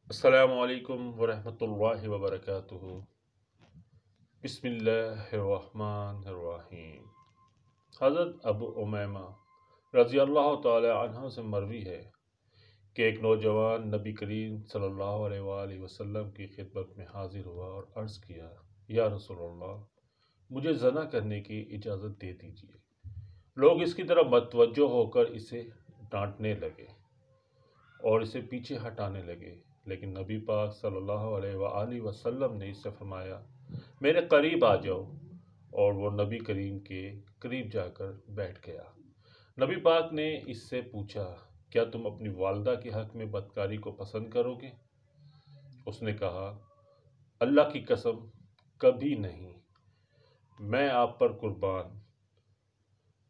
السلام علیکم ورحمۃ اللہ وبرکاتہ۔ بسم اللہ الرحمن الرحیم۔ حضرت ابو امیمہ رضی اللہ تعالی عنہ سے مروی ہے کہ ایک نوجوان نبی کریم صلی اللہ علیہ وآلہ وسلم کی خدمت میں حاضر ہوا اور عرض کیا، یا رسول اللہ، مجھے زنا کرنے کی اجازت دے دیجیے۔ لوگ اس کی طرف متوجہ ہو کر اسے ڈانٹنے لگے اور اسے پیچھے ہٹانے لگے، لیکن نبی پاک صلی اللہ علیہ وآلہ وسلم نے اس سے فرمایا، میرے قریب آ جاؤ، اور وہ نبی کریم کے قریب جا کر بیٹھ گیا۔ نبی پاک نے اس سے پوچھا، کیا تم اپنی والدہ کے حق میں بدکاری کو پسند کرو گے؟ اس نے کہا، اللہ کی قسم کبھی نہیں، میں آپ پر قربان۔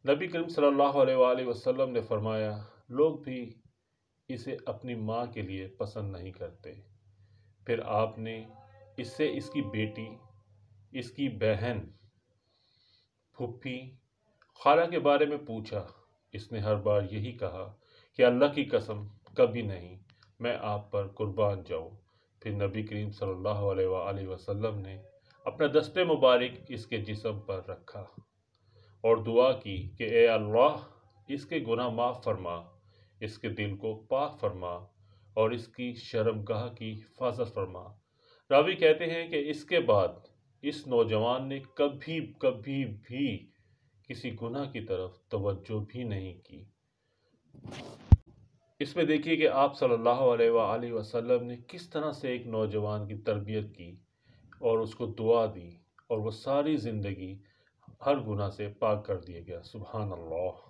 نبی کریم صلی اللہ علیہ وآلہ وسلم نے فرمایا، لوگ بھی اسے اپنی ماں کے لیے پسند نہیں کرتے۔ پھر آپ نے اس سے اس کی بیٹی، اس کی بہن، پھوپھی، خالہ کے بارے میں پوچھا۔ اس نے ہر بار یہی کہا کہ اللہ کی قسم کبھی نہیں، میں آپ پر قربان جاؤں۔ پھر نبی کریم صلی اللہ علیہ وآلہ وسلم نے اپنا دست مبارک اس کے جسم پر رکھا اور دعا کی کہ اے اللہ، اس کے گناہ معاف فرما، اس کے دل کو پاک فرما اور اس کی شرمگاہ کی حفاظت فرما۔ راوی کہتے ہیں کہ اس کے بعد اس نوجوان نے کبھی بھی کسی گناہ کی طرف توجہ بھی نہیں کی۔ اس میں دیکھیے کہ آپ صلی اللہ علیہ وآلہ وسلم نے کس طرح سے ایک نوجوان کی تربیت کی اور اس کو دعا دی، اور وہ ساری زندگی ہر گناہ سے پاک کر دیا گیا۔ سبحان اللہ۔